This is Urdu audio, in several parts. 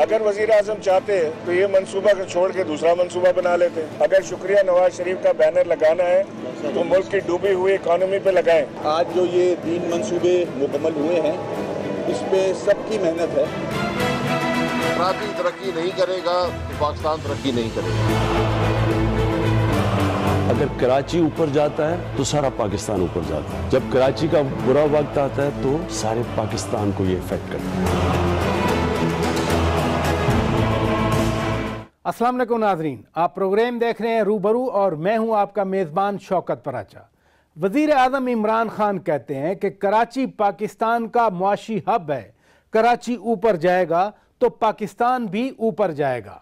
اگر وزیر اعظم چاہتے تو یہ منصوبہ کو چھوڑ کے دوسرا منصوبہ بنا لیتے. اگر شکریہ نواز شریف کا بینر لگانا ہے تو ملک کی ڈوبی ہوئی اکانومی پہ لگائیں. آج جو یہ 3 منصوبے مکمل ہوئے ہیں اس پہ سب کی محنت ہے. کراچی ترقی نہیں کرے گا تو پاکستان ترقی نہیں کرے گا. اگر کراچی اوپر جاتا ہے تو سارا پاکستان اوپر جاتا ہے. جب کراچی کا برا وقت آتا ہے تو سارے پاکستان کو یہ افیکٹ کرتا ہے. السلام علیکم ناظرین، آپ پروگرام دیکھ رہے ہیں روبرو اور میں ہوں آپ کا میزبان شوکت پراچا. وزیر اعظم عمران خان کہتے ہیں کہ کراچی پاکستان کا معاشی ہب ہے، کراچی اوپر جائے گا تو پاکستان بھی اوپر جائے گا.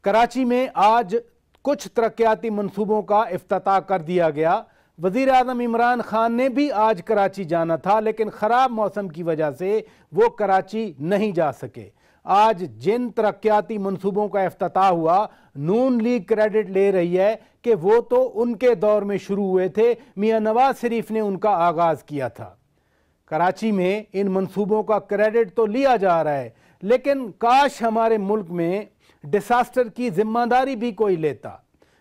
کراچی میں آج کچھ ترقیاتی منصوبوں کا افتتاح کر دیا گیا. وزیر اعظم عمران خان نے بھی آج کراچی جانا تھا لیکن خراب موسم کی وجہ سے وہ کراچی نہیں جا سکے. آج جن ترقیاتی منصوبوں کا افتتاح ہوا، نون لیگ کریڈٹ لے رہی ہے کہ وہ تو ان کے دور میں شروع ہوئے تھے، میاں نواز شریف نے ان کا آغاز کیا تھا. کراچی میں ان منصوبوں کا کریڈٹ تو لیا جا رہا ہے لیکن کاش ہمارے ملک میں ڈیزاسٹر کی ذمہ داری بھی کوئی لیتا.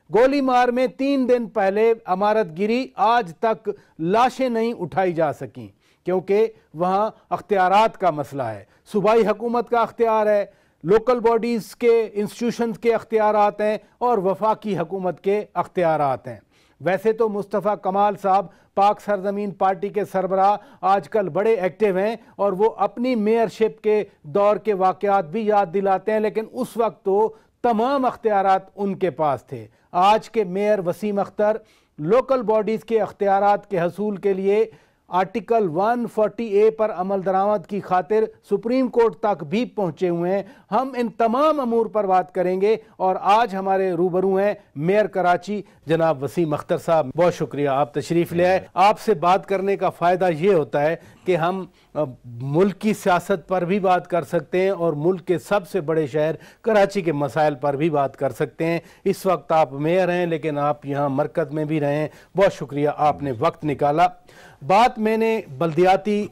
گولی مار میں 3 دن پہلے عمارت گری، آج تک لاشیں نہیں اٹھائی جا سکیں کیونکہ وہاں اختیارات کا مسئلہ ہے. صوبائی حکومت کا اختیار ہے، لوکل باڈیز کے انسٹیٹیوشنز کے اختیارات ہیں اور وفاقی حکومت کے اختیارات ہیں. ویسے تو مصطفیٰ کمال صاحب پاک سرزمین پارٹی کے سربراہ آج کل بڑے ایکٹیو ہیں اور وہ اپنی میئرشپ کے دور کے واقعات بھی یاد دلاتے ہیں، لیکن اس وقت تو تمام اختیارات ان کے پاس تھے. آج کے mayor Waseem Akhtar local bodies کے اختیارات کے حصول کے لیے آرٹیکل 140A پر عمل درآمد کی خاطر سپریم کورٹ تک بھی پہنچے ہوئے ہیں. ہم ان تمام امور پر بات کریں گے اور آج ہمارے روبرو ہیں میئر کراچی جناب وسیم اختر صاحب. بہت شکریہ آپ تشریف لے آئے. آپ سے بات کرنے کا فائدہ یہ ہوتا ہے کہ ہم ملک کی سیاست پر بھی بات کر سکتے ہیں اور ملک کے سب سے بڑے شہر کراچی کے مسائل پر بھی بات کر سکتے ہیں. اس وقت آپ میئر ہیں لیکن آپ یہاں مرکز میں بھی رہے ہیں. بہت شکریہ آپ نے وقت نکالا. بات میں نے بلدیاتی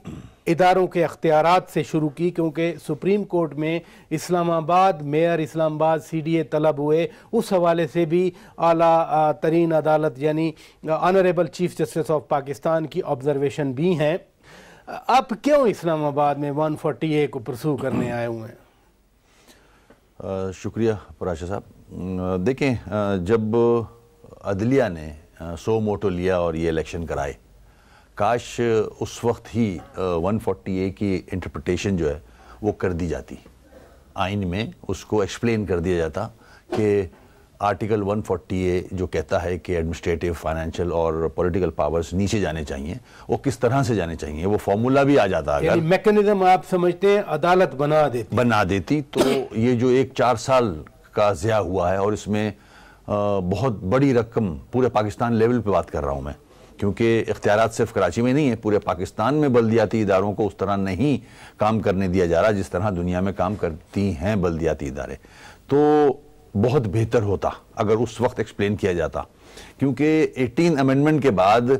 اداروں کے اختیارات سے شروع کی کیونکہ سپریم کورٹ میں اسلام آباد میئر اسلام آباد CDA طلب ہوئے. اس حوالے سے بھی اعلیٰ ترین عدالت یعنی honourable chief justice of Pakistan کی آبزرویشن بھی ہیں. آپ کیوں اسلام آباد میں 140A کو پرسو کرنے آئے ہوئے ہیں؟ شکریہ پراشا صاحب. دیکھیں، جب عدلیہ نے سو موٹو لیا اور یہ الیکشن کرائے، کاش اس وقت ہی 140A کی انٹرپریٹیشن جو ہے وہ کر دی جاتی. آئین میں اس کو ایکسپلین کر دیا جاتا کہ آرٹیکل 140A جو کہتا ہے کہ ایڈمنسٹریٹو، فائنینشیل اور پولیٹیکل پاورز نیچے جانے چاہیے، وہ کس طرح سے جانے چاہیے، وہ فارمولا بھی آ جاتا. اگر میکنزم آپ سمجھتے ہیں عدالت بنا دیتی تو یہ جو 4 سال کا ضیاع ہوا ہے، اور اس میں بہت بڑی رقم پورے پاکستان لیول پہ بات کر رہا ہوں میں، کیونکہ اختیارات صرف کراچی میں نہیں ہے، پورے پاکستان میں بلدیاتی اداروں کو اس طرح نہیں کام کرنے دیا جا رہا جس طرح دنیا میں کام کرتی ہیں بلدیاتی ادارے. تو بہت بہتر ہوتا اگر اس وقت ایکسپلین کیا جاتا، کیونکہ 18 امینڈمنٹ کے بعد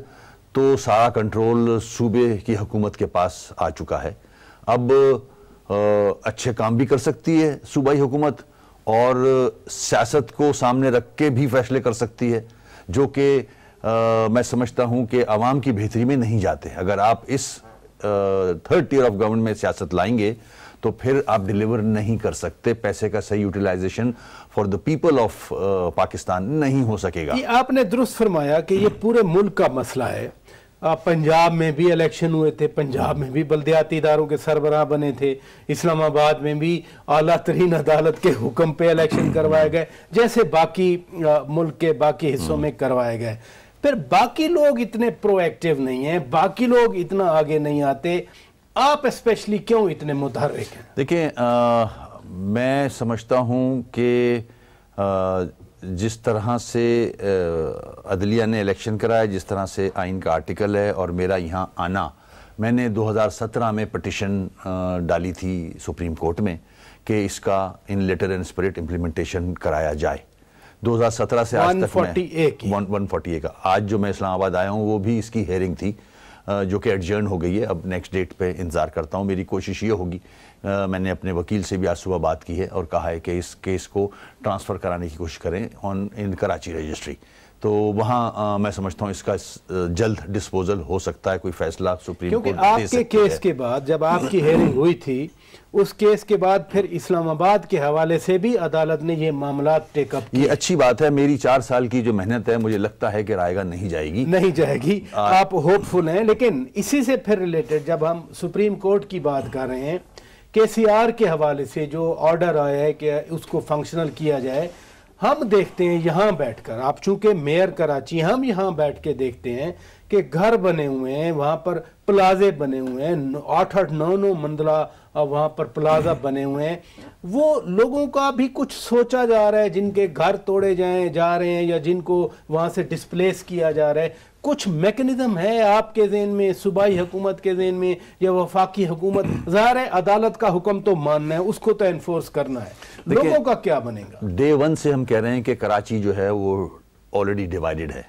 تو سارا کنٹرول صوبے کی حکومت کے پاس آ چکا ہے. اب اچھے کام بھی کر سکتی ہے صوبائی حکومت اور سیاست کو سامنے رکھ کے بھی فیصلے کر سکتی ہے، جو کہ میں سمجھتا ہوں کہ عوام کی بہتری میں نہیں جاتے. اگر آپ اس 3rd ٹیئر آف گورنمنٹ میں سیاست لائیں گے تو پھر آپ ڈیلیور نہیں کر سکتے. پیسے کا صحیح utilization for the people of Pakistan نہیں ہو سکے گا. آپ نے درست فرمایا کہ یہ پورے ملک کا مسئلہ ہے. پنجاب میں بھی الیکشن ہوئے تھے، پنجاب میں بھی بلدیاتی اداروں کے سربراہ بنے تھے، اسلام آباد میں بھی اعلیٰ ترین عدالت کے حکم پہ الیکشن کروائے گئے جیسے باقی ملک کے باقی حصوں میں کروائے گئے. پھر باقی لوگ اتنے پرو ایکٹیو نہیں ہیں، باقی لوگ اتنا آگے نہیں آتے، آپ اسپیشلی کیوں اتنے متحرک ہیں؟ دیکھیں، میں سمجھتا ہوں کہ جس طرح سے عدلیہ نے الیکشن کرایا، جس طرح سے آئین کا آرٹیکل ہے اور میرا یہاں آنا، میں نے 2017 میں پٹیشن ڈالی تھی سپریم کورٹ میں کہ اس کا ان لیٹر اینڈ اسپرٹ امپلیمنٹیشن کرایا جائے. 2017 سے آج تک 140A کا آج جو میں اسلام آباد آیا ہوں وہ بھی اس کی ہیئرنگ تھی. جو کہ ایڈجرن ہو گئی ہے. اب نیکسٹ ڈیٹ پہ انتظار کرتا ہوں. میری کوشش یہ ہوگی, میں نے اپنے وکیل سے بھی آج صبح بات کی ہے اور کہا ہے کہ اس کیس کو ٹرانسفر کرانے کی کوشش کریں ان کراچی رجسٹری. تو وہاں میں سمجھتا ہوں اس کا جلد ڈسپوزل ہو سکتا ہے, کوئی فیصلہ سپریم کورٹ کیونکہ آپ کے کیس کے بعد جب آپ کی ہیئرنگ ہوئی تھی, اس کیس کے بعد پھر اسلام آباد کے حوالے سے بھی عدالت نے یہ معاملات ٹیک اپ کیے. یہ اچھی بات ہے. میری 4 سال کی جو محنت ہے مجھے لگتا ہے کہ رائے گاہ نہیں جائے گی. آپ ہوپ فل ہیں. لیکن اسی سے پھر ریلیٹڈ جب ہم سپریم کورٹ کی بات کر رہے ہیں, KCR کے حوالے سے جو آرڈر آیا ہے کہ اس کو فنکشنل کیا جائے, ہم دیکھتے ہیں یہاں بیٹھ کر, آپ چونکہ میئر کراچی, ہم یہاں بیٹھ کے دیکھتے ہیں کہ گھر بنے ہوئے ہیں, وہاں پر پلازے بنے ہوئے ہیں, 8-8 9-9 منزلہ وہاں پر پلازا بنے ہوئے ہیں. وہ لوگوں کا بھی کچھ سوچا جا رہا ہے جن کے گھر توڑے جا رہے ہیں یا جن کو وہاں سے ڈسپلیس کیا جا رہا ہے, کچھ میکنزم ہے آپ کے ذہن میں, صوبائی حکومت کے ذہن میں یا وفاقی حکومت؟ ظاہر ہے عدالت کا حکم تو ماننا ہے, اس کو تو انفورس کرنا ہے, لوگوں کا کیا بنے گا؟ ڈے 1 سے ہم کہہ رہے ہیں کہ کراچی جو ہے وہ آلریڈی ڈیوائیڈڈ ہے.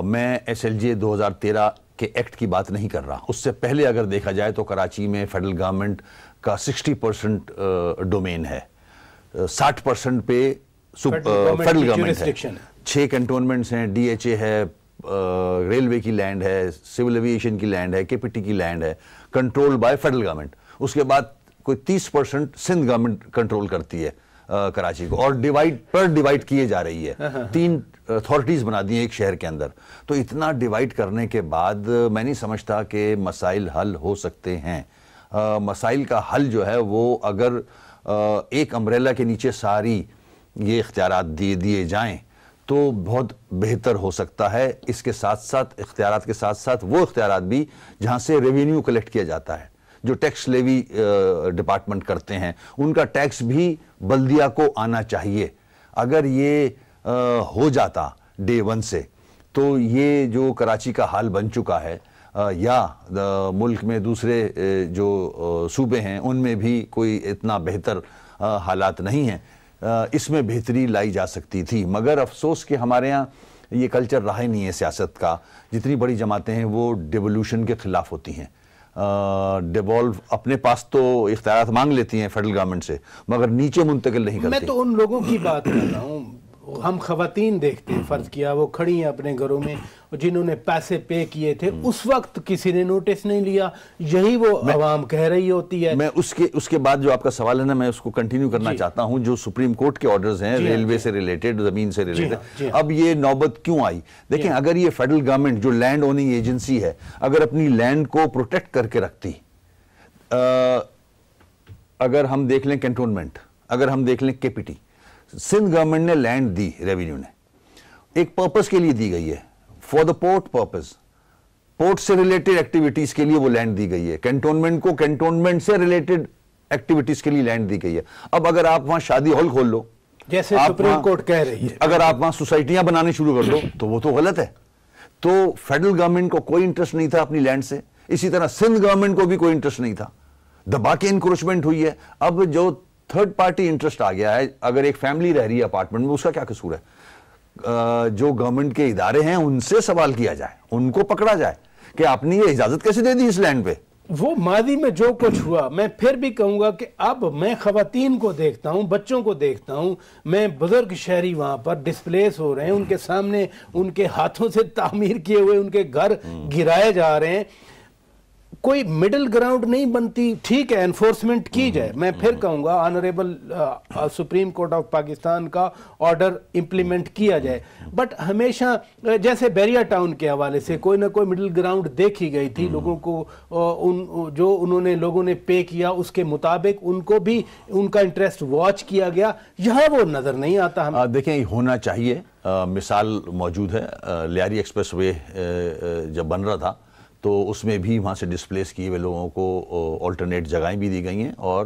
میں SLJ 2013 کے ایکٹ کی بات نہیں کر رہا. اس سے پہلے اگر دیکھا جائے تو کراچی میں فیڈرل گورنمنٹ کا 60% ڈومین ہے, 60% پہ فیڈرل گورنمنٹ ہے. 6 کنٹونمنٹس ہیں, DHA ہے, ریلوے کی لینڈ ہے, سول ایویشن کی لینڈ ہے, KPT کی لینڈ ہے, کنٹرول بائی فیڈرل گورنمنٹ. اس کے بعد کوئی 30% سندھ گورنمنٹ کنٹرول کرتی ہے کراچی کو, اور ڈیوائیڈ کیے جا رہی ہے. 3 اتھارٹیز بنا دی ہیں ایک شہر کے اندر. تو اتنا ڈیوائیڈ کرنے کے بعد میں نہیں سمجھتا کہ مسائل حل ہو سکتے ہیں. مسائل کا حل جو ہے وہ اگر ایک امبریلا کے نیچے ساری یہ اختیارات دیے جائیں تو بہت بہتر ہو سکتا ہے. اس کے ساتھ ساتھ اختیارات کے ساتھ ساتھ وہ اختیارات بھی جہاں سے ریونیو کلیکٹ کیا جاتا ہے, جو ٹیکس لیوی ڈپارٹمنٹ کرتے ہیں, ان کا ٹیکس بھی بلدیہ کو آنا چاہیے. اگر یہ ہو جاتا ڈے 1 سے تو یہ جو کراچی کا حال بن چکا ہے, یا ملک میں دوسرے جو صوبے ہیں ان میں بھی کوئی اتنا بہتر حالات نہیں ہیں, اس میں بہتری لائی جا سکتی تھی. مگر افسوس کہ ہمارے ہاں یہ کلچر رہا ہی نہیں ہے سیاست کا. جتنی بڑی جماعتیں ہیں وہ ڈیولوشن کے خلاف ہوتی ہیں. ڈیوالو اپنے پاس تو اختیارات مانگ لیتی ہیں فیڈرل گورنمنٹ سے, مگر نیچے منتقل نہیں کرتی. میں تو ان لوگوں کی بات کر رہا ہوں, ہم خواتین دیکھتے ہیں, فرض کیا وہ کھڑی ہیں اپنے گھروں میں, جنہوں نے پیسے پے کیے تھے, اس وقت کسی نے نوٹس نہیں لیا, یہی وہ عوام کہہ رہی ہوتی ہے. میں اس کے بعد جو آپ کا سوال ہے نا, میں اس کو کنٹینیو کرنا چاہتا ہوں. جو سپریم کورٹ کے آرڈرز ہیں ریلوے سے ریلیٹڈ, زمین سے ریلیٹڈ, اب یہ نوبت کیوں آئی؟ دیکھیں, اگر یہ فیڈرل گورنمنٹ جو لینڈ اوننگ ایجنسی ہے, اگر اپنی لینڈ کو پروٹیکٹ کر کے رکھتی, اگر ہم دیکھ لیں کنٹونمنٹ, اگر ہم دیکھ لیں KPT, سندھ گورنمنٹ نے لینڈ دی, ریونیو نے ایک پرپس کے لیے دی گئی ہے, for the port purpose, port سے ریلیٹڈ ایکٹیویٹیز کے لیے وہ لینڈ دی گئی ہے. کنٹونمنٹ کو کنٹونمنٹ سے ریلیٹڈ ایکٹیویٹیز کے لیے لینڈ دی گئی ہے. اب اگر آپ وہاں شادی ہال کھول لو, جیسے سپریم کورٹ کہہ رہی ہے, اگر آپ وہاں سوسائٹیاں بنانے شروع کر دو تو وہ تو غلط ہے. تو فیڈرل گورنمنٹ کو کوئی انٹرسٹ نہیں تھا اپنی لینڈ سے, اسی طرح سندھ گورنمنٹ کو بھی کوئی انٹرسٹ نہیں تھا. دبا کے انکروچمنٹ ہوئی ہے. اب جو تھرڈ پارٹی انٹرسٹ آ گیا ہے, اگر ایک فیملی رہ رہی ہے اپارٹمنٹ میں, اس کا کیا قصور ہے؟ جو گورنمنٹ کے ادارے ہیں ان سے سوال کیا جائے, ان کو پکڑا جائے کہ آپ نے یہ اجازت کیسے دے دی اس لینڈ پہ. وہ ماضی میں جو کچھ ہوا, میں پھر بھی کہوں گا کہ اب میں خواتین کو دیکھتا ہوں, بچوں کو دیکھتا ہوں, میں بزرگ شہری وہاں پر ڈسپلیس ہو رہے ہیں, ان کے سامنے ان کے ہاتھوں سے تعمیر کیے ہوئے ان کے گھر گرائے جا رہے ہیں. کوئی مڈل گراؤنڈ نہیں بنتی. ٹھیک ہے, انفورسمنٹ کی جائے, میں پھر کہوں گا honourable supreme court of Pakistan کا آرڈر امپلیمنٹ کیا جائے, بٹ ہمیشہ جیسے بیریا ٹاؤن کے حوالے سے کوئی نہ کوئی مڈل گراؤنڈ دیکھی گئی تھی. لوگوں کو جو لوگوں نے پے کیا اس کے مطابق ان کو بھی ان کا انٹرسٹ واچ کیا گیا. یہاں وہ نظر نہیں آتا. ہم دیکھیں, ہونا چاہیے. مثال موجود ہے, لیاری ایکسپریس وے جب بن رہا تھا تو اس میں بھی وہاں سے ڈسپلیس کیے ہوئے لوگوں کو آلٹرنیٹ جگہیں بھی دی گئی ہیں, اور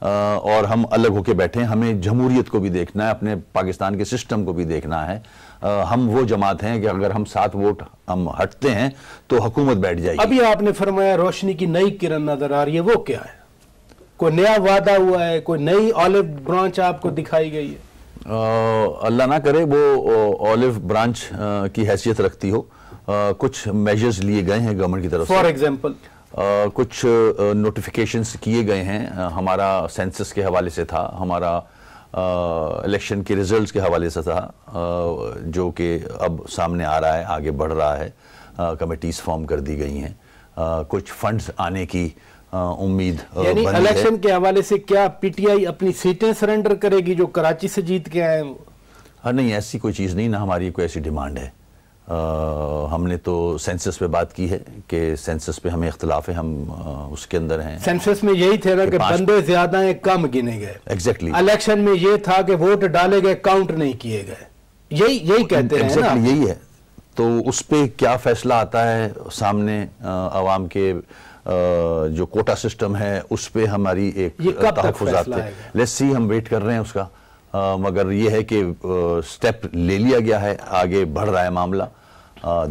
اور ہم الگ ہو کے بیٹھے ہیں. ہمیں جمہوریت کو بھی دیکھنا ہے, اپنے پاکستان کے سسٹم کو بھی دیکھنا ہے. ہم وہ جماعت ہیں کہ اگر ہم 7 ووٹ ہم ہٹتے ہیں تو حکومت بیٹھ جائے گی. ابھی آپ نے فرمایا روشنی کی نئی کرن نظر آ رہی ہے, وہ کیا ہے؟ کوئی نیا وعدہ ہوا ہے, کوئی نئی آلیو برانچ آپ کو دکھائی گئی ہے؟ اللہ نہ کرے وہ آلیو برانچ کی حیثیت رکھتی ہو. کچھ میجرز لیے گئے ہیں گورنمنٹ کی طرف سے. فار ایگزامپل کچھ نوٹیفیکیشنز کیے گئے ہیں. ہمارا سینسس کے حوالے سے تھا, ہمارا الیکشن کے ریزلٹس کے حوالے سے تھا, جو کہ اب سامنے آ رہا ہے, آگے بڑھ رہا ہے. کمیٹیز فارم کر دی گئی ہیں. کچھ فنڈز آنے کی امید یعنی الیکشن کے حوالے سے کیا پی ٹی آئی اپنی سیٹیں سرنڈر کرے گی جو کراچی سے جیت کے آئے ہیں؟ نہیں, ایسی کوئی چیز نہیں, نہ ہماری کوئی ایسی ڈیمانڈ ہے. ہم نے تو سینسس پہ بات کی ہے کہ سینسس پہ ہمیں اختلاف ہے, ہم اس کے اندر ہیں. سینسس میں یہی تھے نا کہ بندے زیادہ ہیں, کم گنے گئے. ایگزیکٹلی. الیکشن میں یہ تھا کہ ووٹ ڈالے گئے, کاؤنٹ نہیں کیے گئے. یہی کہتے ہیں نا. یہی ہے. تو اس پہ کیا فیصلہ آتا ہے سامنے عوام کے, جو کوٹا سسٹم ہے اس پہ ہماری ایک تحفظات ہے. لیٹس سی, ہم ویٹ کر رہے ہیں اس کا. مگر یہ ہے کہ سٹیپ لے لیا گیا ہے, آگے بڑھ رہا ہے معاملہ.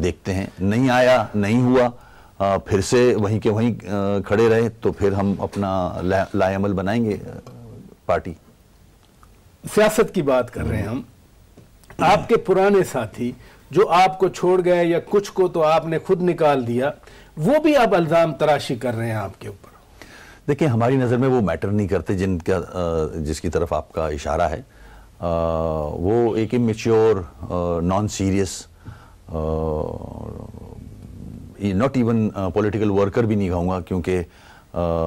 دیکھتے ہیں, نہیں آیا, نہیں ہوا, پھر سے وہیں کے وہیں کھڑے رہے تو پھر ہم اپنا لائے عمل بنائیں گے پارٹی. سیاست کی بات کر رہے ہیں ہم. آپ کے پرانے ساتھی جو آپ کو چھوڑ گئے, یا کچھ کو تو آپ نے خود نکال دیا, وہ بھی اب الزام تراشی کر رہے ہیں آپ کے اوپر. دیکھیں, ہماری نظر میں وہ میٹر نہیں کرتے جس کی طرف آپ کا اشارہ ہے. وہ ایک amateur, non serious, not even political worker بھی نہیں کہوں گا, کیونکہ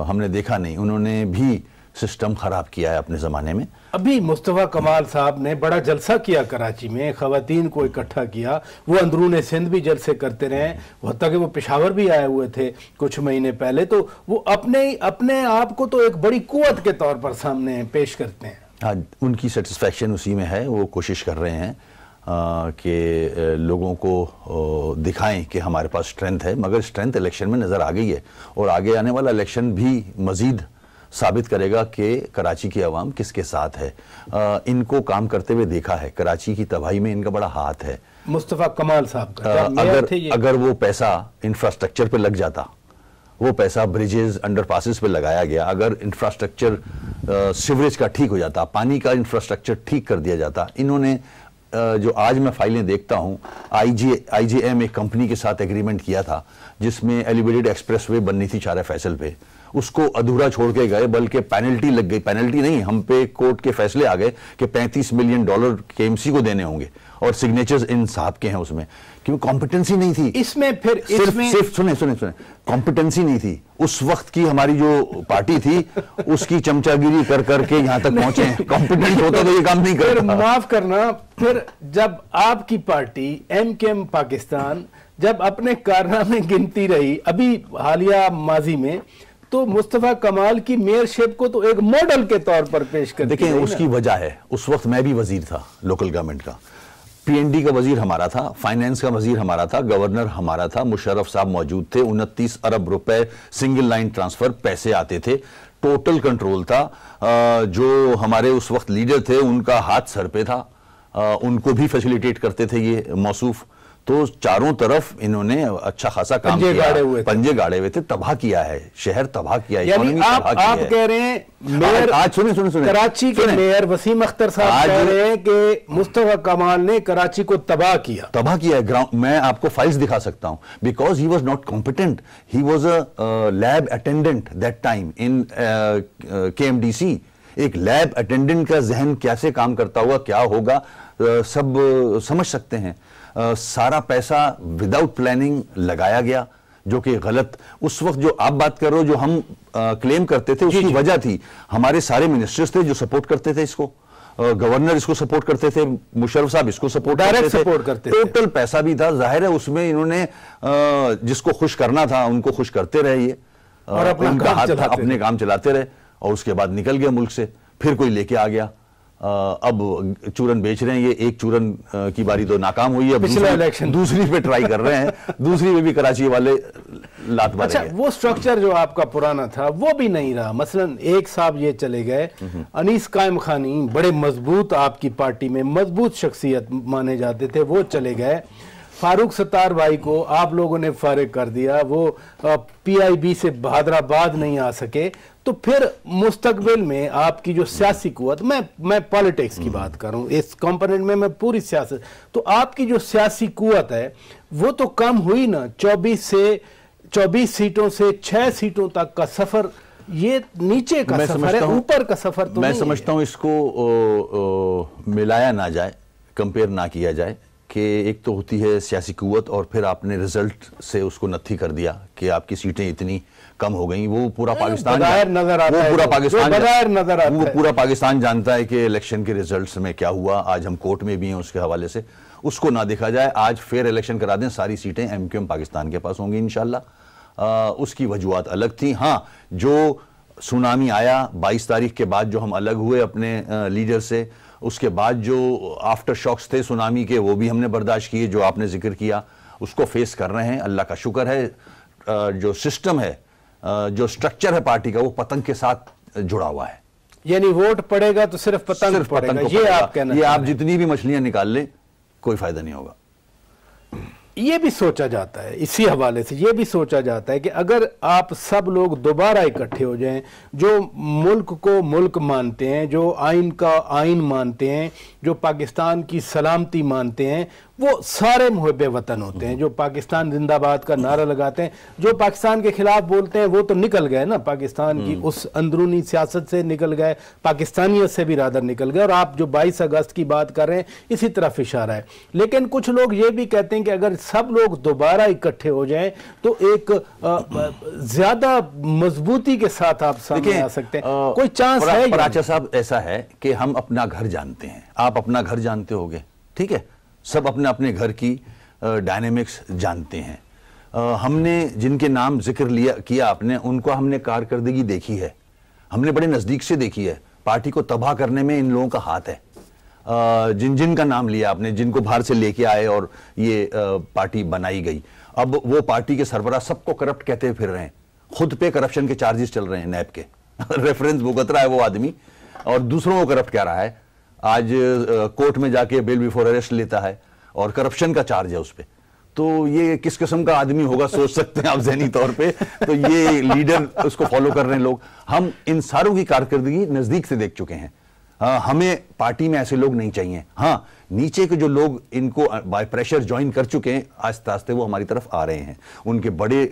ہم نے دیکھا نہیں, انہوں نے بھی سسٹم خراب کیا ہے اپنے زمانے میں. ابھی مصطفیٰ کمال صاحب نے بڑا جلسہ کیا کراچی میں, خواتین کو اکٹھا کیا, وہ اندرون سندھ بھی جلسے کرتے رہے, حتیٰ کہ وہ پشاور بھی آئے ہوئے تھے کچھ مہینے پہلے. تو وہ اپنے آپ کو تو ایک بڑی قوت کے طور پر سامنے پیش کرتے ہیں. ہاں, ان کی سیٹسفیکشن اسی میں ہے. وہ کوشش کر رہے ہیں کہ لوگوں کو دکھائیں کہ ہمارے پاس اسٹرینتھ ہے, مگر اسٹرینتھ الیکشن میں نظر آ گئی ہے, اور آگے آنے والا الیکشن بھی مزید ثابت کرے گا کہ کراچی کی عوام کس کے ساتھ ہے. ان کو کام کرتے ہوئے دیکھا ہے, کراچی کی تباہی میں ان کا بڑا ہاتھ ہے. مصطفیٰ کمال صاحب کا اگر وہ پیسہ انفراسٹرکچر پہ لگ جاتا, وہ پیسہ بریجز, انڈر پاسز پہ لگایا گیا, اگر انفراسٹرکچر سیوریج کا ٹھیک ہو جاتا, پانی کا انفراسٹرکچر ٹھیک کر دیا جاتا. انہوں نے جو آج میں فائلیں دیکھتا ہوں, آئی جے ایم ایک کمپنی کے ساتھ ایگریمنٹ کیا تھا جس میں ایلیویٹڈ ایکسپریس وے بننی تھی چارہ فیصل پہ, اس کو ادھورا چھوڑ کے گئے, بلکہ پینلٹی لگ گئی. پینلٹی نہیں, ہم پہ کورٹ کے فیصلے آ گئے کہ $35 ملین کے ایم سی کو دینے ہوں گے, اور سگنیچرز ان صاحب کے ہیں اس میں, کیونکہ کمپٹنسی نہیں تھی. اس میں پھر صرف سنیں کمپٹنسی نہیں تھی. اس وقت کی ہماری جو پارٹی تھی اس کی چمچا گیری کر کر کے یہاں تک پہنچے ہیں. کمپٹنٹ ہوتا تو یہ کام نہیں کرتا. معاف کرنا, پھر جب آپ کی پارٹی ایم کے ایم پاکستان جب اپنے کارنامے گنتی رہی ابھی حالیہ ماضی میں, تو مصطفیٰ کمال کی میئرشپ کو تو ایک ماڈل کے طور پر پیش کر. دیکھیں, اس کی وجہ ہے, اس وقت میں بھی وزیر تھا لوکل گورنمنٹ کا, پی این ڈی کا وزیر ہمارا تھا, فائنینس کا وزیر ہمارا تھا, گورنر ہمارا تھا, مشرف صاحب موجود تھے, 29 ارب روپے سنگل لائن ٹرانسفر پیسے آتے تھے, ٹوٹل کنٹرول تھا. جو ہمارے اس وقت لیڈر تھے ان کا ہاتھ سر پہ تھا, ان کو بھی فیسیلیٹیٹ کرتے تھے یہ موصوف. تو چاروں طرف انہوں نے اچھا خاصا کام کیا, پنجے گاڑے ہوئے تھے, تباہ کیا ہے, شہر تباہ کیا ہے. یعنی آپ کہہ رہے ہیں میئر, آج سنیں کراچی کے میئر وسیم اختر صاحب کہہ رہے ہیں کہ مصطفیٰ کمال نے کراچی کو تباہ کیا ہے. میں آپ کو فائلز دکھا سکتا ہوں, because he was not competent, he was a lab attendant that time ان کے ایم ڈی سی. ایک لیب اٹینڈنٹ کا ذہن کیسے کام کرتا ہوگا, کیا ہوگا, سب سمجھ سکتے ہیں. سارا پیسہ وداؤٹ پلاننگ لگایا گیا, جو کہ غلط. اس وقت جو آپ بات کر رہے ہو, جو ہم کلیم کرتے تھے, اس کی وجہ تھی ہمارے سارے منسٹرز تھے جو سپورٹ کرتے تھے اس کو, گورنر اس کو سپورٹ کرتے تھے, مشرف صاحب اس کو سپورٹ کرتے تھے, ٹوٹل پیسہ بھی تھا. ظاہر ہے اس میں انہوں نے جس کو خوش کرنا تھا ان کو خوش کرتے رہے, یہ اور اپنے کام چلاتے رہے, اور اس کے بعد نکل گیا ملک سے. پھر کوئی لے کے آ گیا, اب چورن بیچ رہے ہیں. یہ ایک چورن کی باری تو ناکام ہوئی ہے, پچھلا الیکشن دوسری پہ ٹرائی کر رہے ہیں, دوسری پہ بھی کراچی والے لات ماریں گے. اچھا, وہ سٹرکچر جو آپ کا پرانا تھا وہ بھی نہیں رہا. مثلا ایک صاحب یہ چلے گئے, انیس قائم خانی بڑے مضبوط آپ کی پارٹی میں مضبوط شخصیت مانے جاتے تھے, وہ چلے گئے. فاروق ستار بھائی کو آپ لوگوں نے فارغ کر دیا, وہ پی آئی بی سے حیدرآباد نہیں آ سکے. تو پھر مستقبل میں آپ کی جو سیاسی قوت, میں پالیٹکس کی بات کروں, اس کمپوننٹ میں پوری سیاست, تو آپ کی جو سیاسی قوت ہے وہ تو کم ہوئی نا. 24 سیٹوں سے 6 سیٹوں تک کا سفر, یہ نیچے کا سفر ہے, اوپر کا سفر تو میں سمجھتا ہوں اس کو ملایا نہ جائے, کمپیئر نہ کیا جائے, کہ ایک تو ہوتی ہے سیاسی قوت اور پھر آپ نے رزلٹ سے اس کو نتھی کر دیا کہ آپ کی سیٹیں اتنی کم ہو گئیں. وہ پورا پاکستان پورا پاکستان جانتا ہے کہ الیکشن کے ریزلٹس میں کیا ہوا. آج ہم کورٹ میں بھی ہیں اس کے حوالے سے, اس کو نہ دیکھا جائے. آج فیئر الیکشن کرا دیں, ساری سیٹیں ایم کیو ایم پاکستان کے پاس ہوں گی انشاءاللہ. اس کی وجوہات الگ تھیں. ہاں, جو سونامی آیا 22 تاریخ کے بعد, جو ہم الگ ہوئے اپنے لیڈر سے, اس کے بعد جو آفٹر شاکس تھے سونامی کے, وہ بھی ہم نے برداشت کیے, جو آپ نے ذکر کیا, اس کو فیس کر رہے ہیں. اللہ کا شکر ہے جو سسٹم ہے, جو سٹرکچر ہے پارٹی کا, وہ پتنگ کے ساتھ جڑا ہوا ہے. یعنی ووٹ پڑے گا تو صرف پتنگ پڑے گا, یہ آپ کہنا. یہ آپ جتنی بھی مچھلیاں نکال لیں کوئی فائدہ نہیں ہوگا. یہ بھی سوچا جاتا ہے, اسی حوالے سے یہ بھی سوچا جاتا ہے کہ اگر آپ سب لوگ دوبارہ اکٹھے ہو جائیں, جو ملک کو ملک مانتے ہیں, جو آئین کا آئین مانتے ہیں, جو پاکستان کی سلامتی مانتے ہیں, وہ سارے محب وطن ہوتے ہیں. جو پاکستان زندہ باد کا نعرہ لگاتے ہیں, جو پاکستان کے خلاف بولتے ہیں, وہ تو نکل گئے نا پاکستان کی اس اندرونی سیاست سے, نکل گئے پاکستانیت سے بھی رادر نکل گئے. اور آپ جو 22 اگست کی بات کر رہے ہیں, اسی طرف اشارہ ہے. لیکن کچھ لوگ یہ بھی کہتے ہیں کہ اگر سب لوگ دوبارہ اکٹھے ہو جائیں تو ایک زیادہ مضبوطی کے ساتھ آپ سامنے آ سکتے ہیں. کوئی چانس ہے؟ پراچا صاحب, ایسا ہے کہ ہم اپنا گھر جانتے ہیں, آپ اپنا گھر جانتے ہوگے, ٹھیک ہے, سب اپنے اپنے گھر کی ڈائنامکس جانتے ہیں. ہم نے جن کے نام ذکر کیا آپ نے, ان کو ہم نے کارکردگی دیکھی ہے, ہم نے بڑے نزدیک سے دیکھی ہے. پارٹی کو تباہ کرنے میں ان لوگوں کا ہاتھ ہے. جن کا نام لیا آپ نے, جن کو باہر سے لے کے آئے اور یہ پارٹی بنائی گئی, اب وہ پارٹی کے سربراہ سب کو کرپٹ کہتے پھر رہے ہیں. خود پہ کرپشن کے چارجز چل رہے ہیں نیب کے, ریفرنس بھگت رہا ہے وہ آدمی, اور دوسروں کو کرپٹ کہہ رہا ہے. آج کورٹ میں جا کے بیل بیفور اریسٹ لیتا ہے اور کرپشن کا چارج ہے اس پہ. تو یہ کس قسم کا آدمی ہوگا سوچ سکتے ہیں آپ ذہنی طور پہ. تو یہ لیڈر اس کو فالو کر رہے ہیں لوگ. ہم ان ساروں کی کارکردگی نزدیک سے دیکھ چکے ہیں. ہمیں پارٹی میں ایسے لوگ نہیں چاہیے. ہاں, نیچے کے جو لوگ ان کو بائی پریشر جوائن کر چکے ہیں, آہستہ آہستہ وہ ہماری طرف آ رہے ہیں. ان کے بڑے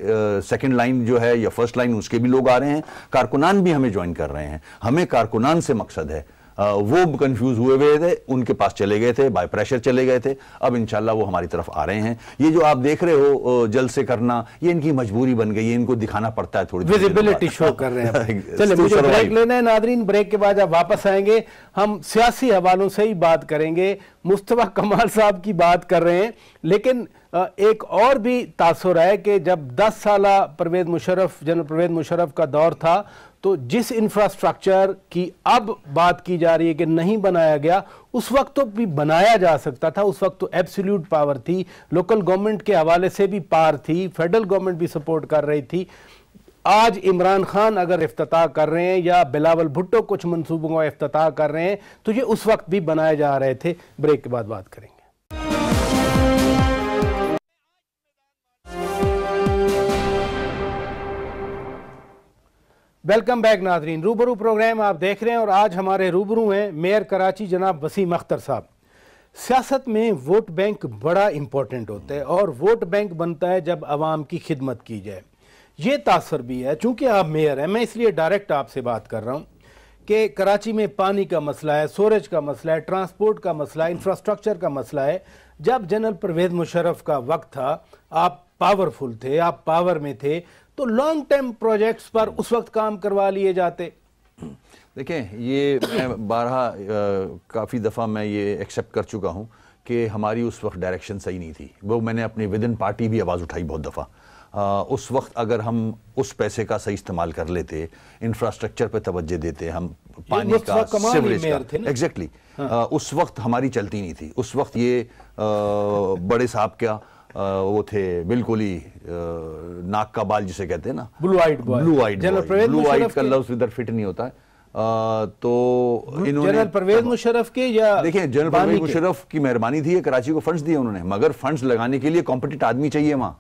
سیکنڈ لائن جو ہے یا فرسٹ لائن, اس کے بھی لوگ آ رہے ہیں. کارکنان بھی ہمیں جوائن کر رہے ہیں. ہمیں کارکنان سے مقصد ہے, وہ کنفیوز ہوئے تھے, ان کے پاس چلے گئے تھے, بائی پریشر چلے گئے تھے, اب انشاءاللہ وہ ہماری طرف آ رہے ہیں. یہ جو آپ دیکھ رہے ہو جلسے کرنا, یہ ان کی مجبوری بن گئی ہے, ان کو دکھانا پڑتا ہے, تھوڑی ویزیبلٹی شو کر رہے ہیں. چلے مجھے بریک لینا ہے ناظرین, بریک کے بعد جب واپس آئیں گے ہم سیاسی حوالوں سے ہی بات کریں گے. مصطفیٰ کمال صاحب کی بات کر رہے ہیں, لیکن ایک اور بھی تاثر ہے کہ جب 10 سالہ جنرل پرویز مشرف کا دور تھا, تو جس انفراسٹرکچر کی اب بات کی جا رہی ہے کہ نہیں بنایا گیا, اس وقت تو بھی بنایا جا سکتا تھا. اس وقت تو ایبسلیوٹ پاور تھی, لوکل گورنمنٹ کے حوالے سے بھی پار تھی, فیڈرل گورنمنٹ بھی سپورٹ کر رہی تھی. آج عمران خان اگر افتتاح کر رہے ہیں یا بلاول بھٹو کچھ منصوبوں کا افتتاح کر رہے ہیں, تو یہ اس وقت بھی بنائے جا رہے تھے. بریک کے بعد بات کریں گے. ویلکم بیک ناظرین, روبرو پروگرام آپ دیکھ رہے ہیں, اور آج ہمارے روبرو ہیں میئر کراچی جناب وسیم اختر صاحب. سیاست میں ووٹ بینک بڑا امپورٹنٹ ہوتا ہے, اور ووٹ بینک بنتا ہے جب عوام کی خدمت کی جائے. یہ تاثر بھی ہے, چونکہ آپ میئر ہیں, میں اس لیے ڈائریکٹ آپ سے بات کر رہا ہوں کہ کراچی میں پانی کا مسئلہ ہے, سورج کا مسئلہ ہے, ٹرانسپورٹ کا مسئلہ ہے, انفراسٹرکچر کا مسئلہ ہے. جب جنرل پرویز مشرف کا وقت تھا, آپ پاورفل تھے, آپ پاور میں تھے, تو لانگ ٹرم پروجیکٹس پر اس وقت کام کروا لیے جاتے. دیکھیں, یہ میں بارہا کافی دفعہ میں یہ ایکسیپٹ کر چکا ہوں کہ ہماری اس وقت ڈائریکشن صحیح نہیں تھی. وہ میں نے اپنی ودن پارٹی بھی آواز اٹھائی بہت دفعہ. اس وقت اگر ہم اس پیسے کا صحیح استعمال کر لیتے, انفراسٹرکچر پہ توجہ دیتے, ہم پانی کا سیوریج کا ایگزیکٹلی اس وقت ہماری چلتی نہیں تھی. اس وقت یہ بڑے صاحب کیا وہ تھے بالکل ہی ناک کا بال جسے کہتے ہیں نا, بلو آئیڈ کا لفظ ادھر فٹ نہیں ہوتا ہے. تو انہوں نے جنرل پرویز مشرف کے یا دیکھیں جنرل پرویز مشرف کی مہربانی تھی, کراچی کو فنڈز دیے انہوں نے, مگر فنڈز لگانے کے لیے کمپیٹنٹ آدمی چاہیے وہاں.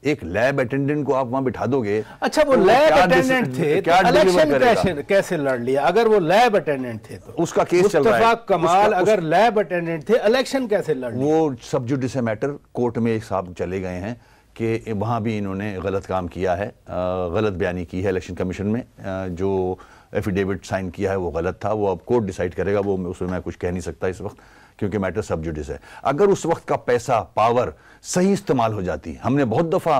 ایک لیب اٹینڈنٹ کو آپ وہاں بٹھا دو گے. اچھا وہ لیب اٹینڈنٹ تھے تو الیکشن کیسے لڑ لیا؟ اگر وہ لیب اٹینڈنٹ تھے تو اس کا کیس چل رہا ہے. مصطفیٰ کمال اگر لیب اٹینڈنٹ تھے الیکشن کیسے لڑ لیا؟ وہ سب جوڈیس میٹر کورٹ میں ایک صاحب چلے گئے ہیں کہ وہاں بھی انہوں نے غلط کام کیا ہے, غلط بیانی کی ہے الیکشن کمیشن میں. جو ایفیڈیوٹ سائن کیا ہے وہ غلط تھا, وہ اب کورٹ ڈیسائیڈ کرے گا, وہ اس میں میں کچھ کہہ نہیں سکتا اس وقت کیونکہ میٹر سب جوڈیس ہے. اگر اس وقت کا پیسہ پاور صحیح استعمال ہو جاتی, ہم نے بہت دفعہ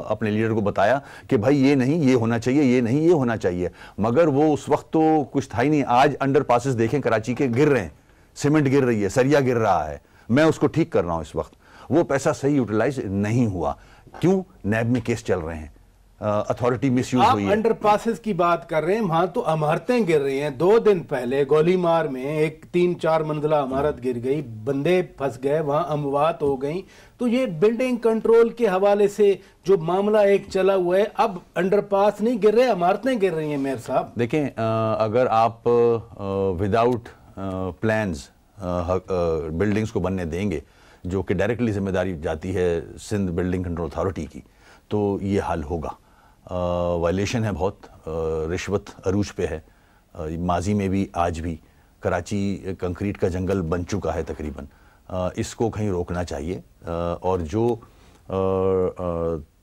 اپنے لیڈر کو بتایا کہ بھائی یہ نہیں یہ ہونا چاہیے, یہ نہیں یہ ہونا چاہیے, مگر وہ اس وقت تو کچھ تھا ہی نہیں. آج انڈر پاسز دیکھیں کراچی کے گر رہے ہیں, سیمنٹ گر رہی ہے, سریا گر رہا ہے, میں اس کو ٹھیک کر رہا ہوں اس وقت. وہ پیسہ صحیح یوٹیلائز نہیں ہوا. کیوں؟ نیب میں کیس چل رہے ہیں, اتھارٹی مس یوز ہوئی ہے. آپ انڈر پاسز کی بات کر رہے ہیں, وہاں تو عمارتیں گر رہی ہیں. 2 دن پہلے گولی مار میں ایک 3-4 منزلہ عمارت گر گئی, بندے پھنس گئے, وہاں اموات ہو گئیں. تو یہ بلڈنگ کنٹرول کے حوالے سے جو معاملہ ایک چلا ہوا ہے, اب انڈر پاس نہیں گر رہے, عمارتیں گر رہی ہیں. میر صاحب دیکھیں, اگر آپ وداؤٹ پلانز بلڈنگز کو بننے دیں گے, جو کہ ڈائریکٹلی ذمہ داری جاتی ہے سندھ بلڈنگ کنٹرول اتھارٹی کی, تو یہ حل ہوگا. وائلیشن ہے بہت, رشوت عروج پہ ہے. ماضی میں بھی آج بھی کراچی کنکریٹ کا جنگل بن چکا ہے تقریباً. اس کو کہیں روکنا چاہیے, اور جو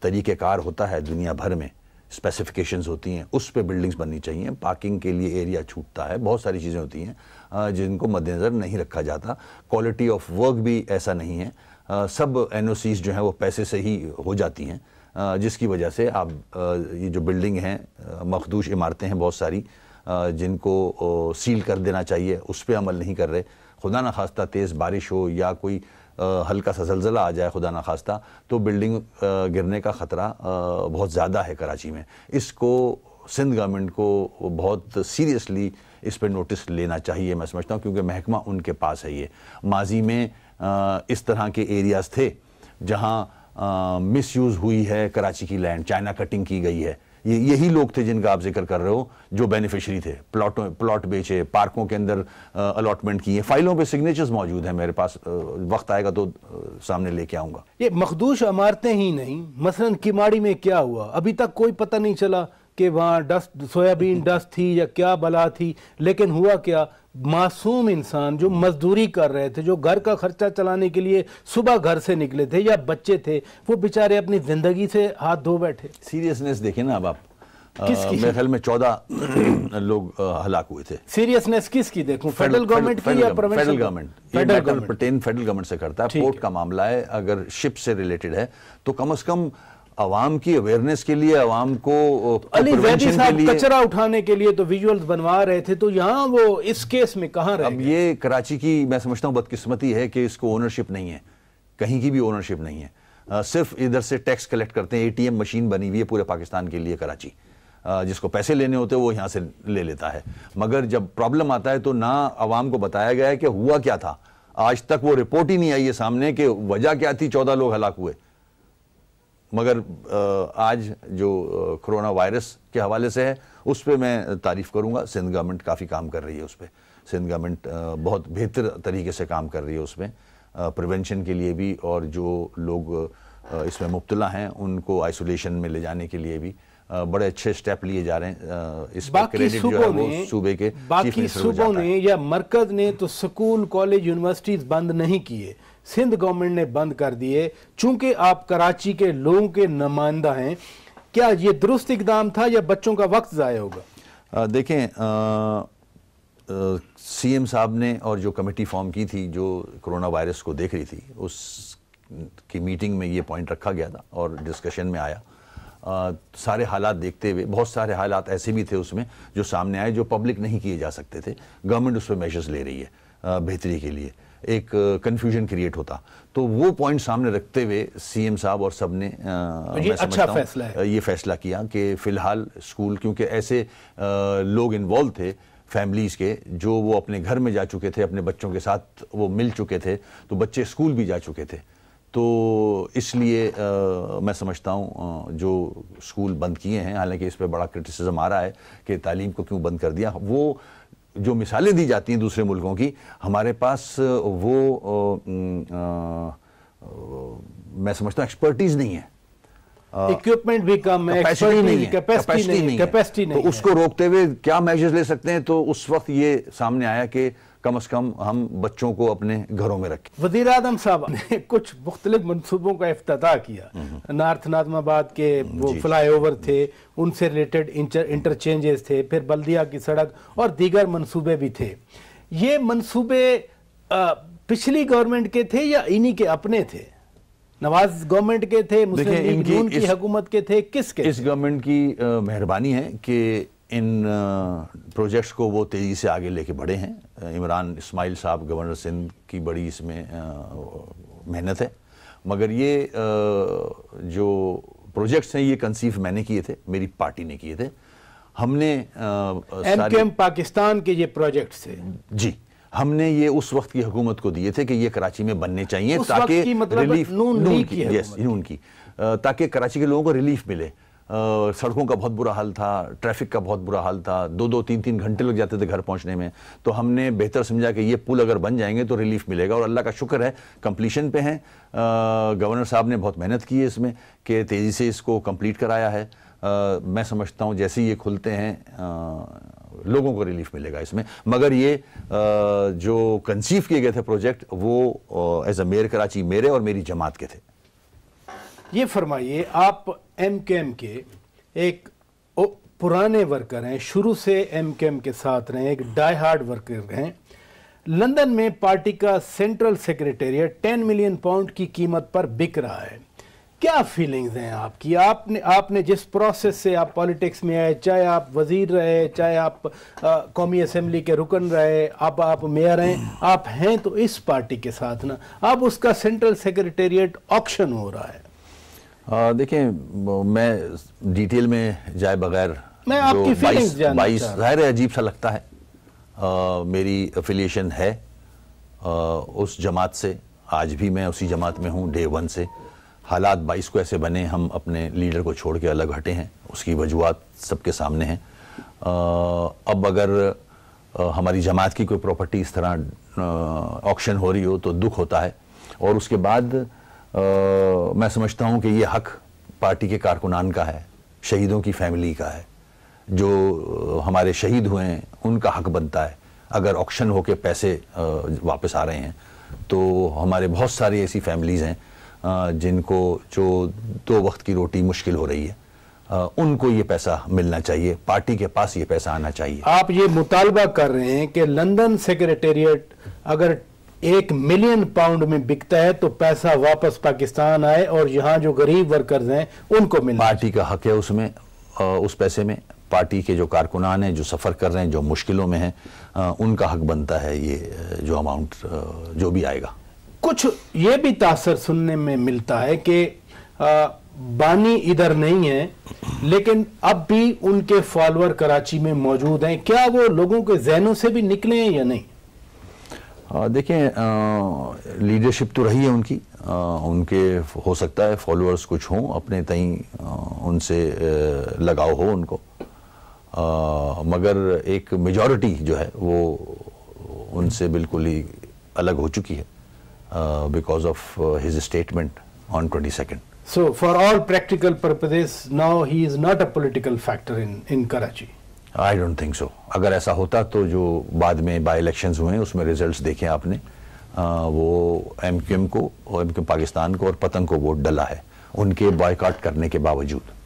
طریقہ کار ہوتا ہے دنیا بھر میں, اسپیسیفکیشنز ہوتی ہیں, اس پہ بلڈنگز بننی چاہیے. پارکنگ کے لیے ایریا چھوٹتا ہے, بہت ساری چیزیں ہوتی ہیں جن کو مد نظر نہیں رکھا جاتا. کوالٹی آف ورک بھی ایسا نہیں ہے. سب این او سیز جو ہیں وہ پیسے سے ہی ہو جاتی ہیں, جس کی وجہ سے آپ یہ جو بلڈنگ ہیں, مخدوش عمارتیں ہیں بہت ساری جن کو سیل کر دینا چاہیے, اس پہ عمل نہیں کر رہے. خدا نخواستہ تیز بارش ہو یا کوئی ہلکا سا زلزلہ آ جائے خدا نخواستہ, تو بلڈنگ گرنے کا خطرہ بہت زیادہ ہے کراچی میں. اس کو سندھ گورنمنٹ کو بہت سیریسلی اس پہ نوٹس لینا چاہیے میں سمجھتا ہوں, کیونکہ محکمہ ان کے پاس ہے. یہ ماضی میں اس طرح کے ایریاز تھے جہاں مس یوز ہوئی ہے کراچی کی لینڈ, چائنا کٹنگ کی گئی ہے. یہی لوگ تھے جن کا آپ ذکر کر رہے ہو جو بینیفیشری تھے, پلاٹ بیچے, پارکوں کے اندر الاٹمنٹ کیے. فائلوں پہ سگنیچرز موجود ہیں میرے پاس, وقت آئے گا تو سامنے لے کے آؤں گا. یہ مخدوش عمارتیں ہی نہیں, مثلا کماڑی میں کیا ہوا ابھی تک کوئی پتہ نہیں چلا کہ وہاں ڈسٹ سویابین ڈسٹ تھی یا کیا بلا تھی. لیکن ہوا کیا, معصوم انسان جو مزدوری کر رہے تھے, جو گھر کا خرچہ چلانے کے لیے صبح گھر سے نکلے تھے یا بچے تھے, وہ بیچارے اپنی زندگی سے ہاتھ دھو بیٹھے. سیریسنیس دیکھیں نا اب آپ, میرے خیال میں 14 لوگ ہلاک ہوئے تھے. سیریسنیس کس کی دیکھوں, فیڈرل گورنمنٹ کی یا فیڈرل گورنمنٹ؟ یہ میٹر پرٹین فیڈرل گورنمنٹ سے کرتا ہے. پورٹ کا معاملہ ہے, اگر شپ سے ریلیٹڈ ہے تو کم از کم عوام کی اویئرنیس کے لیے, عوام کو علی زیدی صاحب کچرا اٹھانے کے لیے تو ویژولز بنوا رہے تھے, تو یہاں وہ اس کیس میں کہاں رہے؟ اب یہ کراچی کی میں سمجھتا ہوں بدقسمتی ہے کہ اس کو اونرشپ نہیں ہے, کہیں کی بھی اونرشپ نہیں ہے. صرف ادھر سے ٹیکس کلیکٹ کرتے ہیں. اے ٹی ایم مشین بنی ہوئی ہے پورے پاکستان کے لیے کراچی, جس کو پیسے لینے ہوتے وہ یہاں سے لے لیتا ہے. مگر جب پرابلم آتا ہے تو نہ عوام کو بتایا گیا ہے کہ ہوا کیا تھا. آج تک وہ رپورٹ ہی نہیں آئی ہے سامنے کہ وجہ کیا تھی, 14 لوگ ہلاک ہوئے. مگر آج جو کرونا وائرس کے حوالے سے ہے اس پہ میں تعریف کروں گا. سندھ گورنمنٹ کافی کام کر رہی ہے اس پہ. سندھ گورنمنٹ بہت بہتر طریقے سے کام کر رہی ہے اس میں, پریونشن کے لیے بھی, اور جو لوگ اس میں مبتلا ہیں ان کو آئسولیشن میں لے جانے کے لیے بھی بڑے اچھے سٹیپ لیے جا رہے ہیں. اس پہ کریڈٹ جو ہے وہ صوبے کے باقی صوبوں نے یا مرکز نے تو سکول, کالج, یونیورسٹیز بند نہیں کیے, سندھ گورنمنٹ نے بند کر دیے. چونکہ آپ کراچی کے لوگوں کے نمائندہ ہیں, کیا یہ درست اقدام تھا یا بچوں کا وقت ضائع ہوگا؟ دیکھیں, سی ایم صاحب نے اور جو کمیٹی فارم کی تھی جو کرونا وائرس کو دیکھ رہی تھی, اس کی میٹنگ میں یہ پوائنٹ رکھا گیا تھا اور ڈسکشن میں آیا. سارے حالات دیکھتے ہوئے, بہت سارے حالات ایسے بھی تھے اس میں جو سامنے آئے جو پبلک نہیں کیے جا سکتے تھے. گورنمنٹ اس پہ میجرز لے رہی ہے بہتری کے لیے. ایک کنفیوژن کریٹ ہوتا, تو وہ پوائنٹ سامنے رکھتے ہوئے سی ایم صاحب اور سب نے یہ فیصلہ کیا کہ فی الحال اسکول, کیونکہ ایسے لوگ انوالو تھے فیملیز کے جو وہ اپنے گھر میں جا چکے تھے, اپنے بچوں کے ساتھ وہ مل چکے تھے, تو بچے اسکول بھی جا چکے تھے. تو اس لیے میں سمجھتا ہوں جو اسکول بند کیے ہیں, حالانکہ اس پہ بڑا کرٹیسزم آ رہا ہے کہ تعلیم کو کیوں بند کر دیا, وہ جو مثالیں دی جاتی ہیں دوسرے ملکوں کی, ہمارے پاس وہ میں سمجھتا ہوں ایکسپرٹیز نہیں ہے, اکوپمنٹ بھی کم ہے, کیپیسٹی نہیں, تو اس کو روکتے ہوئے کیا میجرز لے سکتے ہیں. تو اس وقت یہ سامنے آیا کہ کم از کم ہم بچوں کو اپنے گھروں میں رکھیں. وزیر اعظم صاحب نے کچھ مختلف منصوبوں کا افتتاح کیا, نارتھ ناظم آباد کے وہ فلائی اوور تھے, ان سے ریلیٹڈ انٹرچینجز تھے, پھر بلدیہ کی سڑک اور دیگر منصوبے بھی تھے. یہ منصوبے پچھلی گورنمنٹ کے تھے یا انہی کے اپنے تھے؟ نواز گورنمنٹ کے تھے, مسلم لیگ نون کی حکومت کے تھے, کس کے؟ اس گورنمنٹ کی مہربانی ہے کہ ان پروجیکٹس کو وہ تیزی سے آگے لے کے بڑھے ہیں. عمران اسماعیل صاحب گورنر سندھ کی بڑی اس میں محنت ہے, مگر یہ جو پروجیکٹس ہیں یہ کنسیو میں نے کیے تھے, میری پارٹی نے کیے تھے. ہم نے MQM پاکستان کے یہ پروجیکٹس تھے جی, ہم نے یہ اس وقت کی حکومت کو دیے تھے کہ یہ کراچی میں بننے چاہیے تاکہ ریلیف, نون کی, تاکہ کراچی کے لوگوں کو ریلیف ملے. سڑکوں کا بہت برا حال تھا, ٹریفک کا بہت برا حال تھا, 2-2 3-3 گھنٹے لگ جاتے تھے گھر پہنچنے میں. تو ہم نے بہتر سمجھا کہ یہ پل اگر بن جائیں گے تو ریلیف ملے گا, اور اللہ کا شکر ہے کمپلیشن پہ ہیں. گورنر صاحب نے بہت محنت کی ہے اس میں کہ تیزی سے اس کو کمپلیٹ کرایا ہے. میں سمجھتا ہوں جیسے یہ کھلتے ہیں لوگوں کو ریلیف ملے گا اس میں. مگر یہ جو کنسیو کیے گئے تھے پروجیکٹ وہ ایز اے میئر کراچی میرے اور میری جماعت کے تھے. یہ فرمائیے, آپ MQM کے ایک پرانے ورکر ہیں, شروع سے MQM کے ساتھ رہے, ایک ڈائی ہارڈ ورکر ہیں. لندن میں پارٹی کا سینٹرل سیکریٹریٹ 10 ملین پاؤنڈ کی قیمت پر بک رہا ہے. کیا فیلنگز ہیں آپ کی؟ آپ نے جس پروسیس سے آپ پالیٹکس میں آئے, چاہے آپ وزیر رہے, چاہے آپ قومی اسمبلی کے رکن رہے, اب آپ میئر ہیں, آپ ہیں تو اس پارٹی کے ساتھ نا, اب اس کا سینٹرل سیکریٹریٹ آکشن ہو رہا ہے. دیکھیں, میں ڈیٹیل میں جائے بغیر, میں آپ کی فیلنگز جاننا چاہتا ہوں. ظاہر ہے عجیب سا لگتا ہے. میری افیلیشن ہے اس جماعت سے, آج بھی میں اسی جماعت میں ہوں ڈے 1 سے. حالات 22 کو ایسے بنے, ہم اپنے لیڈر کو چھوڑ کے الگ ہٹے ہیں, اس کی وجوہات سب کے سامنے ہیں. اب اگر ہماری جماعت کی کوئی پراپرٹی اس طرح آکشن ہو رہی ہو تو دکھ ہوتا ہے. اور اس کے بعد میں سمجھتا ہوں کہ یہ حق پارٹی کے کارکنان کا ہے, شہیدوں کی فیملی کا ہے, جو ہمارے شہید ہوئے ہیں ان کا حق بنتا ہے. اگر آکشن ہو کے پیسے واپس آ رہے ہیں تو ہمارے بہت ساری ایسی فیملیز ہیں جن کو جو 2 وقت کی روٹی مشکل ہو رہی ہے, ان کو یہ پیسہ ملنا چاہیے, پارٹی کے پاس یہ پیسہ آنا چاہیے. آپ یہ مطالبہ کر رہے ہیں کہ لندن سیکریٹریٹ اگر 1 ملین پاؤنڈ میں بکتا ہے تو پیسہ واپس پاکستان آئے اور یہاں جو غریب ورکرز ہیں ان کو ملنا. پارٹی کا حق ہے اس میں, اس پیسے میں. پارٹی کے جو کارکنان ہیں جو سفر کر رہے ہیں, جو مشکلوں میں ہیں, ان کا حق بنتا ہے یہ جو اماؤنٹ جو بھی آئے گا. کچھ یہ بھی تاثر سننے میں ملتا ہے کہ بانی ادھر نہیں ہے لیکن اب بھی ان کے فالوور کراچی میں موجود ہیں. کیا وہ لوگوں کے ذہنوں سے بھی نکلے ہیں یا نہیں؟ دیکھیں, لیڈرشپ تو رہی ہے ان کی, ان کے ہو سکتا ہے فالوورز کچھ ہوں, اپنے تئیں ان سے لگاؤ ہو ان کو, مگر ایک میجورٹی جو ہے وہ ان سے بالکل ہی الگ ہو چکی ہے because of his statement on 22nd. So for all practical purposes now he is not a political factor in Karachi. I don't think so. اگر ایسا ہوتا تو جو بعد میں بائی الیکشنز ہوئے ہیں اس میں ریزلٹس دیکھیں آپ نے, وہ MQM کو اور MQM پاکستان کو اور پتنگ کو ووٹ ڈلا ہے ان کے بائیکاٹ کرنے کے باوجود.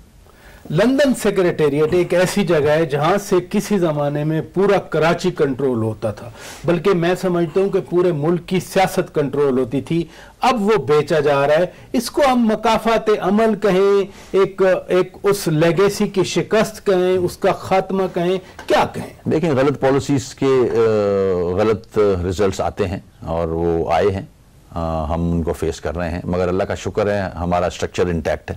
لندن سیکریٹریٹ ایک ایسی جگہ ہے جہاں سے کسی زمانے میں پورا کراچی کنٹرول ہوتا تھا, بلکہ میں سمجھتا ہوں کہ پورے ملک کی سیاست کنٹرول ہوتی تھی. اب وہ بیچا جا رہا ہے. اس کو ہم مکافات عمل کہیں, ایک اس لیگیسی کی شکست کہیں, اس کا خاتمہ کہیں, کیا کہیں؟ دیکھیں, غلط پالیسیز کے غلط ریزلٹس آتے ہیں اور وہ آئے ہیں, ہم ان کو فیس کر رہے ہیں, مگر اللہ کا شکر ہے ہمارا اسٹرکچر انٹیکٹ ہے.